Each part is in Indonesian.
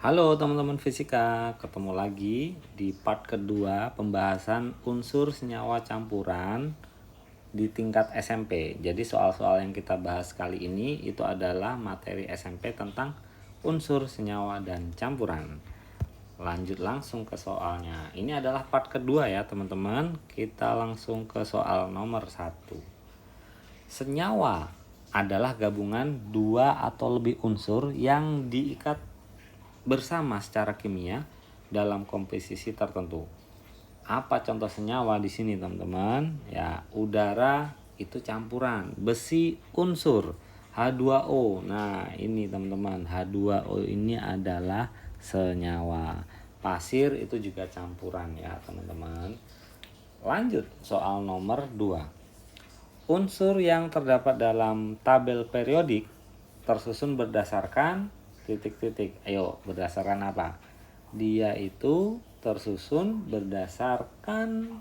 Halo teman-teman fisika, ketemu lagi di part kedua pembahasan unsur senyawa campuran di tingkat SMP. Jadi soal-soal yang kita bahas kali ini itu adalah materi SMP tentang unsur senyawa dan campuran. Lanjut langsung ke soalnya. Ini adalah part kedua ya teman-teman. Kita langsung ke soal nomor 1. Senyawa adalah gabungan dua atau lebih unsur yang diikat bersama secara kimia dalam komposisi tertentu. Apa contoh senyawa di sini teman-teman? Ya, udara itu campuran, besi unsur H2O. Nah, ini teman-teman, H2O ini adalah senyawa. Pasir itu juga campuran ya, teman-teman. Lanjut soal nomor 2. Unsur yang terdapat dalam tabel periodik tersusun berdasarkan titik-titik. Ayo, berdasarkan apa? Dia itu tersusun berdasarkan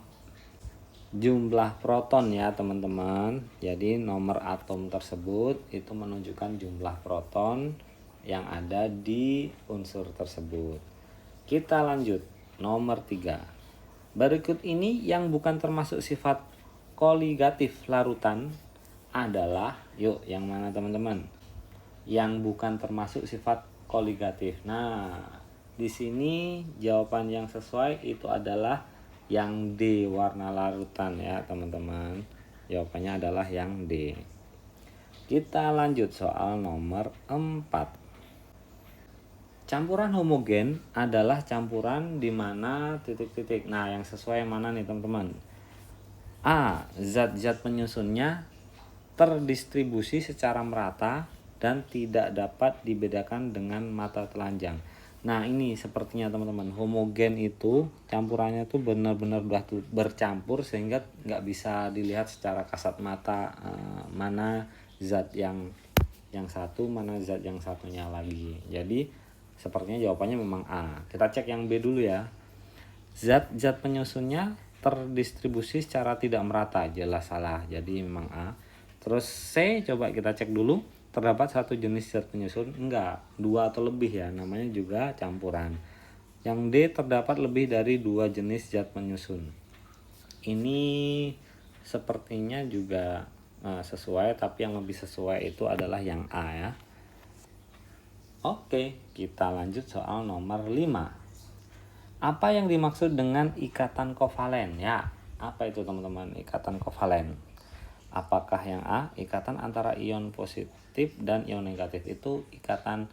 jumlah proton ya teman-teman. Jadi nomor atom tersebut itu menunjukkan jumlah proton yang ada di unsur tersebut. Kita lanjut nomor 3. Berikut ini yang bukan termasuk sifat koligatif larutan adalah, yuk yang mana teman-teman? Yang bukan termasuk sifat koligatif. Nah, di sini jawaban yang sesuai itu adalah yang D, warna larutan ya teman-teman. Jawabannya adalah yang D. Kita lanjut soal nomor 4. Campuran homogen adalah campuran di mana titik-titik. Nah, yang sesuai yang mana nih teman-teman? A. Zat-zat penyusunnya terdistribusi secara merata dan tidak dapat dibedakan dengan mata telanjang. Nah, ini sepertinya teman-teman, homogen itu campurannya tuh benar-benar bercampur sehingga nggak bisa dilihat secara kasat mata mana zat yang satu, mana zat yang satunya lagi. Jadi sepertinya jawabannya memang A. Kita cek yang B dulu ya. Zat-zat penyusunnya terdistribusi secara tidak merata, jelas salah, jadi memang A. Terus C, coba kita cek dulu, terdapat satu jenis zat penyusun, enggak, dua atau lebih ya, namanya juga campuran. Yang D, terdapat lebih dari dua jenis zat penyusun. Ini sepertinya juga sesuai, tapi yang lebih sesuai itu adalah yang A ya. Oke, kita lanjut soal nomor 5. Apa yang dimaksud dengan ikatan kovalen? Ya, apa itu teman-teman ikatan kovalen? Apakah yang A, ikatan antara ion positif dan ion negatif? Itu ikatan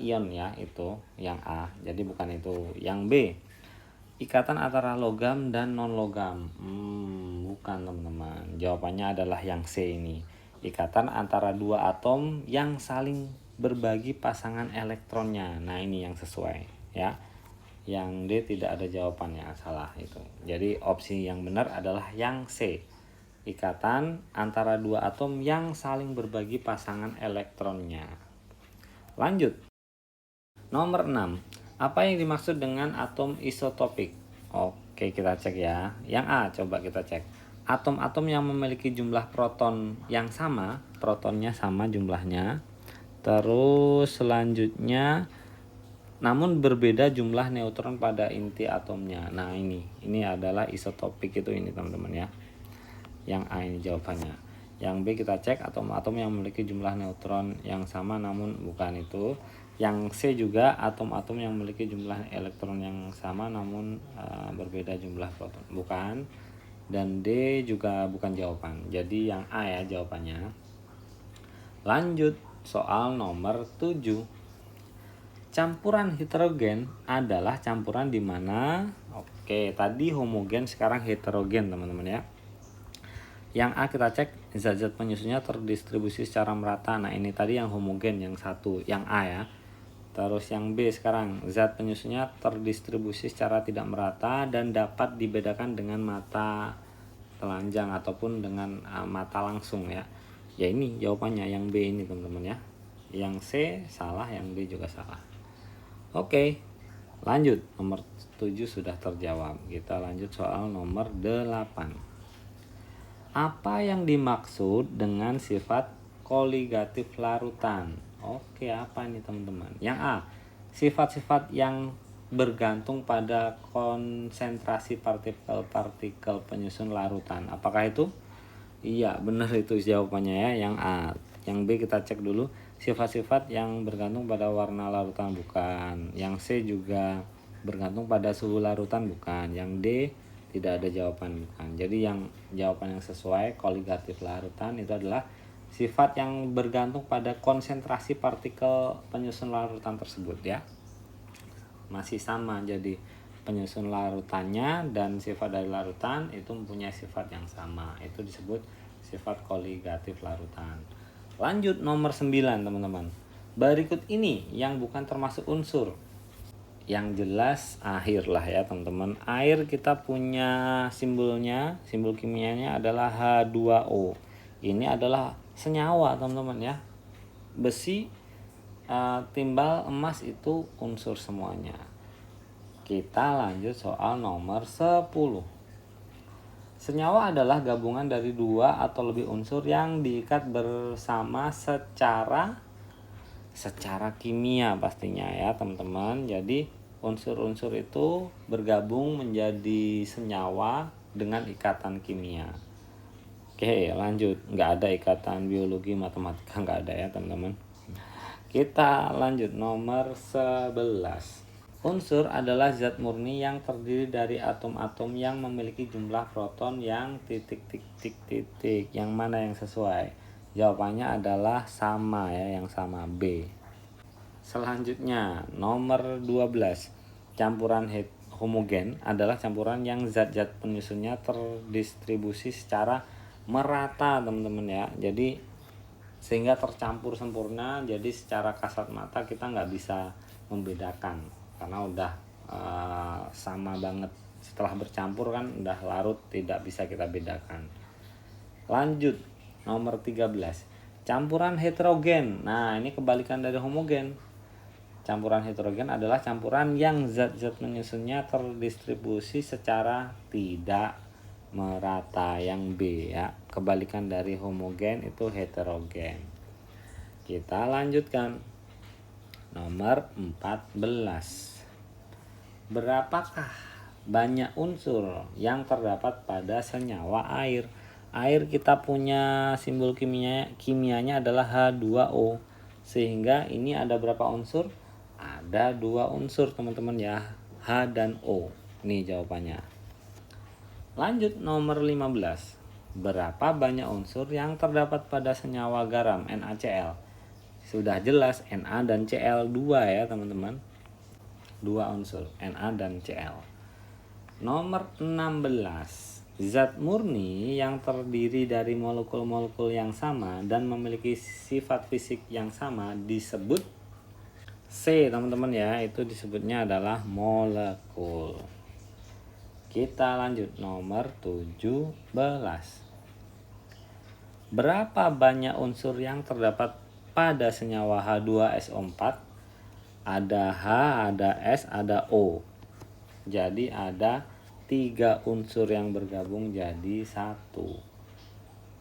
ion ya, itu yang A. Jadi bukan itu. Yang B, ikatan antara logam dan non logam. Bukan teman-teman. Jawabannya adalah yang C ini. Ikatan antara dua atom yang saling berbagi pasangan elektronnya. Nah, ini yang sesuai ya. Yang D tidak ada jawabannya, salah itu. Jadi opsi yang benar adalah yang C. Ikatan antara dua atom yang saling berbagi pasangan elektronnya. Lanjut. Nomor 6. Apa yang dimaksud dengan atom isotopik? Oke, kita cek ya. Yang A, coba kita cek. Atom-atom yang memiliki jumlah proton yang sama, protonnya sama jumlahnya. Terus selanjutnya namun berbeda jumlah neutron pada inti atomnya. Nah, ini adalah isotopik itu ini teman-teman ya. Yang A ini jawabannya. Yang B kita cek atom-atom yang memiliki jumlah neutron yang sama namun bukan itu. Yang C juga atom-atom yang memiliki jumlah elektron yang sama namun berbeda jumlah proton. Bukan. Dan D juga bukan jawaban. Jadi yang A ya jawabannya. Lanjut soal nomor 7. Campuran heterogen adalah campuran di mana tadi homogen sekarang heterogen teman-teman ya. Yang A kita cek zat-zat penyusunnya terdistribusi secara merata. Nah, ini tadi yang homogen yang satu, yang A ya. Terus yang B sekarang zat penyusunnya terdistribusi secara tidak merata dan dapat dibedakan dengan mata telanjang ataupun dengan mata langsung ya. Ya, ini jawabannya yang B ini teman-teman ya. Yang C salah, yang D juga salah. Oke, lanjut. Nomor 7 sudah terjawab. Kita lanjut soal nomor 8. Apa yang dimaksud dengan sifat koligatif larutan? Oke, apa ini teman-teman? Yang A, sifat-sifat yang bergantung pada konsentrasi partikel-partikel penyusun larutan. Apakah itu? Iya, benar itu jawabannya ya, yang A. Yang B kita cek dulu, sifat-sifat yang bergantung pada warna larutan bukan. Yang C juga bergantung pada suhu larutan bukan. Yang D tidak ada jawaban bukan. Jadi yang jawaban yang sesuai koligatif larutan itu adalah sifat yang bergantung pada konsentrasi partikel penyusun larutan tersebut ya. Masih sama, jadi penyusun larutannya dan sifat dari larutan itu mempunyai sifat yang sama, itu disebut sifat koligatif larutan. Lanjut nomor 9 teman-teman. Berikut ini yang bukan termasuk unsur. Yang jelas air lah ya teman-teman. Air kita punya simbolnya, simbol kimianya adalah H2O. Ini adalah senyawa teman-teman ya. Besi, timbal, emas itu unsur semuanya. Kita lanjut soal nomor 10. Senyawa adalah gabungan dari dua atau lebih unsur yang diikat bersama secara kimia pastinya ya teman-teman. Jadi unsur-unsur itu bergabung menjadi senyawa dengan ikatan kimia. Oke lanjut, nggak ada ikatan biologi matematika, nggak ada ya teman-teman. Kita lanjut nomor 11. Unsur adalah zat murni yang terdiri dari atom-atom yang memiliki jumlah proton yang titik. Yang mana yang sesuai? Jawabannya adalah sama ya, yang sama B. Selanjutnya nomor 12. Campuran homogen adalah campuran yang zat-zat penyusunnya terdistribusi secara merata teman-teman ya. Jadi sehingga tercampur sempurna, jadi secara kasat mata kita nggak bisa membedakan karena udah sama banget. Setelah bercampur kan udah larut, tidak bisa kita bedakan. Lanjut nomor 13. Campuran heterogen. Nah ini kebalikan dari homogen. Campuran heterogen adalah campuran yang zat-zat penyusunnya terdistribusi secara tidak merata, yang B ya. Kebalikan dari homogen itu heterogen. Kita lanjutkan nomor 14. Berapakah banyak unsur yang terdapat pada senyawa air? Air kita punya simbol kimianya adalah H2O, sehingga ini ada berapa unsur? Ada 2 unsur teman-teman ya, H dan O. Ini jawabannya. Lanjut nomor 15. Berapa banyak unsur yang terdapat pada senyawa garam NaCl? Sudah jelas Na dan Cl 2 ya teman-teman. 2 unsur Na dan Cl. Nomor 16. Zat murni yang terdiri dari molekul-molekul yang sama dan memiliki sifat fisik yang sama disebut C teman-teman ya, itu disebutnya adalah molekul. Kita lanjut nomor 17. Berapa banyak unsur yang terdapat pada senyawa H2SO4? Ada H, ada S, ada O. Jadi ada 3 unsur yang bergabung jadi 1.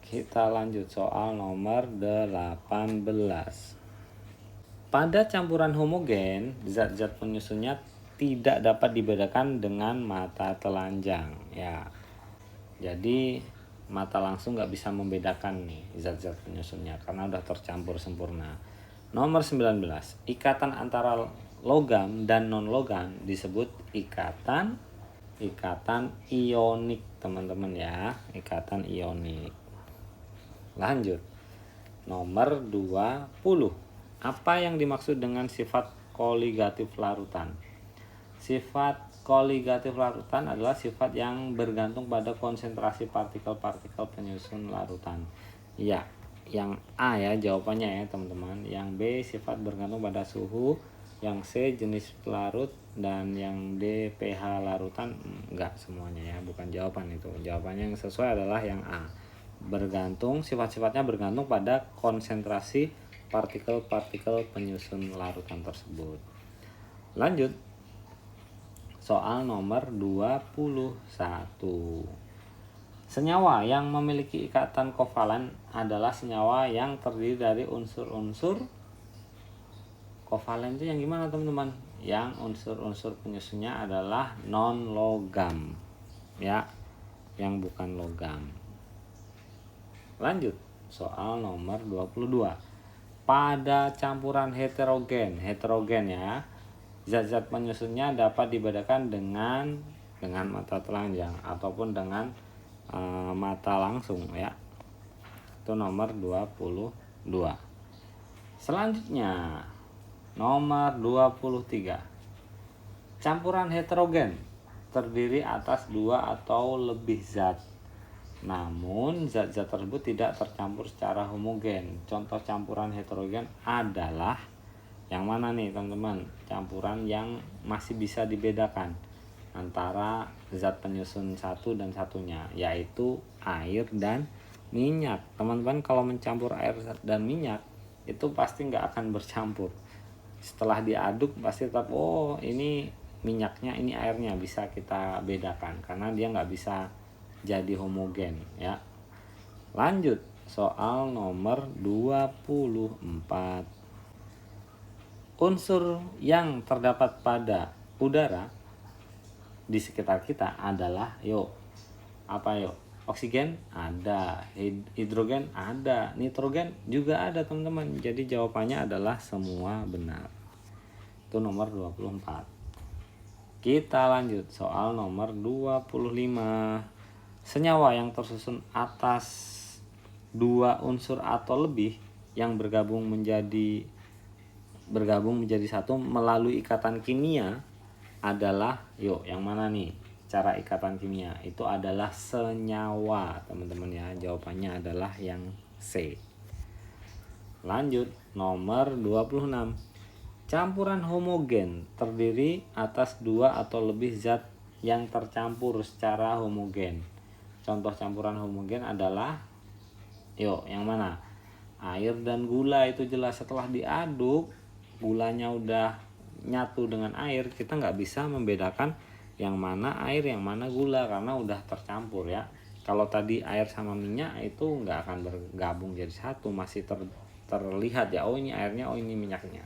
Kita lanjut soal nomor 18. Pada campuran homogen, zat-zat penyusunnya tidak dapat dibedakan dengan mata telanjang ya. Jadi mata langsung nggak bisa membedakan nih zat-zat penyusunnya karena udah tercampur sempurna. Nomor 19. Ikatan antara logam dan non logam disebut ikatan ionik teman-teman ya, ikatan ionik. Lanjut nomor 20. Apa yang dimaksud dengan sifat koligatif larutan? Sifat koligatif larutan adalah sifat yang bergantung pada konsentrasi partikel-partikel penyusun larutan. Ya, yang A ya jawabannya ya teman-teman. Yang B sifat bergantung pada suhu. Yang C jenis pelarut. Dan yang D pH larutan. Enggak semuanya ya, bukan jawaban itu. Jawabannya yang sesuai adalah yang A. Bergantung, sifat-sifatnya bergantung pada konsentrasi partikel-partikel penyusun larutan tersebut. Lanjut soal nomor 21. Senyawa yang memiliki ikatan kovalen adalah senyawa yang terdiri dari unsur-unsur Kovalen itu yang gimana teman-teman? Yang unsur-unsur penyusunnya adalah non logam, ya, yang bukan logam. Lanjut, soal nomor 22. Pada campuran heterogen ya, zat-zat penyusunnya dapat dibedakan dengan mata telanjang ataupun dengan mata langsung, ya. Itu nomor 22. Selanjutnya nomor 23. Campuran heterogen terdiri atas 2 atau lebih zat. Namun zat-zat tersebut tidak tercampur secara homogen. Contoh campuran heterogen adalah yang mana nih teman-teman? Campuran yang masih bisa dibedakan antara zat penyusun satu dan satunya, yaitu air dan minyak. Teman-teman kalau mencampur air dan minyak itu pasti nggak akan bercampur. Setelah diaduk pasti tetap, oh ini minyaknya, ini airnya, bisa kita bedakan karena dia nggak bisa jadi homogen, ya. Lanjut, soal nomor 24. Unsur yang terdapat pada udara di sekitar kita adalah oksigen ada, hidrogen ada, nitrogen juga ada teman-teman. Jadi jawabannya adalah semua benar. Itu nomor 24. Kita lanjut soal nomor 25. Senyawa yang tersusun atas 2 unsur atau lebih yang bergabung menjadi satu melalui ikatan kimia adalah yang mana nih? Cara ikatan kimia itu adalah senyawa, teman-teman ya. Jawabannya adalah yang C. Lanjut, nomor 26. Campuran homogen terdiri atas 2 atau lebih zat yang tercampur secara homogen. Contoh campuran homogen adalah yang mana? Air dan gula. Itu jelas setelah diaduk gulanya udah nyatu dengan air, kita nggak bisa membedakan yang mana air yang mana gula karena udah tercampur, ya. Kalau tadi air sama minyak itu nggak akan bergabung jadi satu, masih terlihat ya, oh ini airnya, oh ini minyaknya.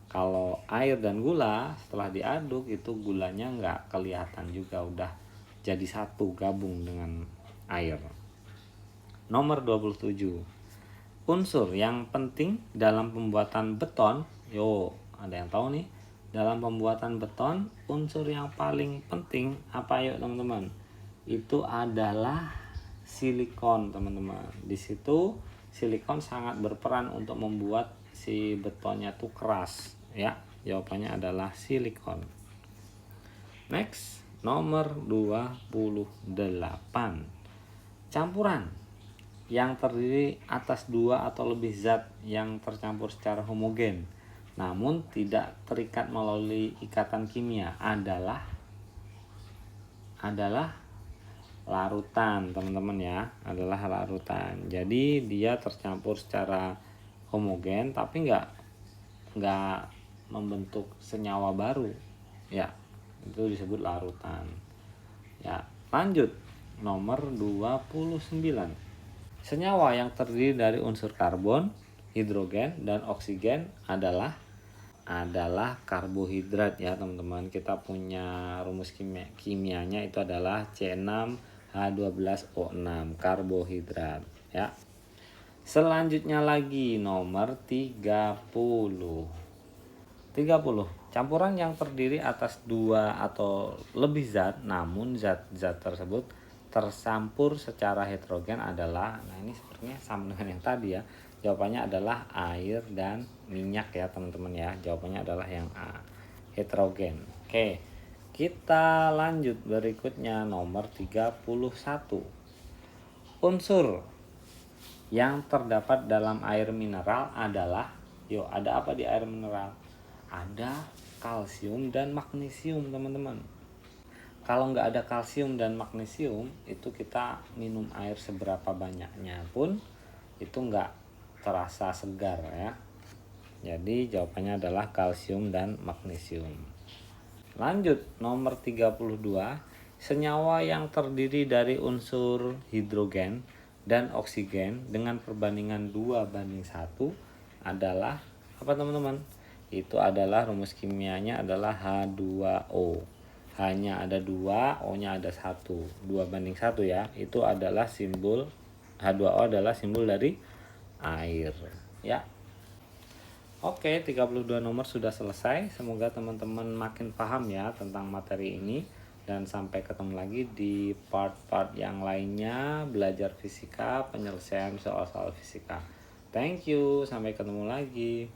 Kalau air dan gula setelah diaduk itu gulanya nggak kelihatan juga, udah jadi satu, gabung dengan air. Nomor 27. Unsur yang penting dalam pembuatan beton, ada yang tahu nih? Dalam pembuatan beton, unsur yang paling penting apa teman-teman? Itu adalah silikon, teman-teman. Di situ silikon sangat berperan untuk membuat si betonnya tuh keras, ya. Jawabannya adalah silikon. Next, nomor 28. Campuran yang terdiri atas 2 atau lebih zat yang tercampur secara homogen namun tidak terikat melalui ikatan kimia adalah larutan, teman-teman ya. Adalah larutan. Jadi dia tercampur secara homogen tapi nggak membentuk senyawa baru, ya. Itu disebut larutan, ya. Lanjut, nomor 29. Senyawa yang terdiri dari unsur karbon, hidrogen, dan oksigen adalah karbohidrat, ya teman-teman. Kita punya rumus kimianya itu adalah C6H12O6, karbohidrat, ya. Selanjutnya lagi nomor 30. Campuran yang terdiri atas 2 atau lebih zat namun zat-zat tersebut tercampur secara heterogen adalah, ini sepertinya sama dengan yang tadi ya. Jawabannya adalah air dan minyak, ya teman-teman ya. Jawabannya adalah yang A, heterogen. Oke, kita lanjut berikutnya nomor 31. Unsur yang terdapat dalam air mineral adalah, ada apa di air mineral? Ada kalsium dan magnesium, teman-teman. Kalau nggak ada kalsium dan magnesium, itu kita minum air seberapa banyaknya pun itu nggak terasa segar, ya. Jadi jawabannya adalah kalsium dan magnesium. Lanjut, nomor 32. Senyawa yang terdiri dari unsur hidrogen dan oksigen dengan perbandingan 2:1 adalah apa, teman-teman? Itu adalah rumus kimianya adalah H2O. Hanya ada 2, O-nya ada 1. 2:1 ya. Itu adalah simbol H2O adalah simbol dari air ya. Oke, 32 nomor sudah selesai. Semoga teman-teman makin paham ya tentang materi ini. Dan sampai ketemu lagi di part-part yang lainnya, belajar fisika, penyelesaian soal-soal fisika. Thank you, sampai ketemu lagi.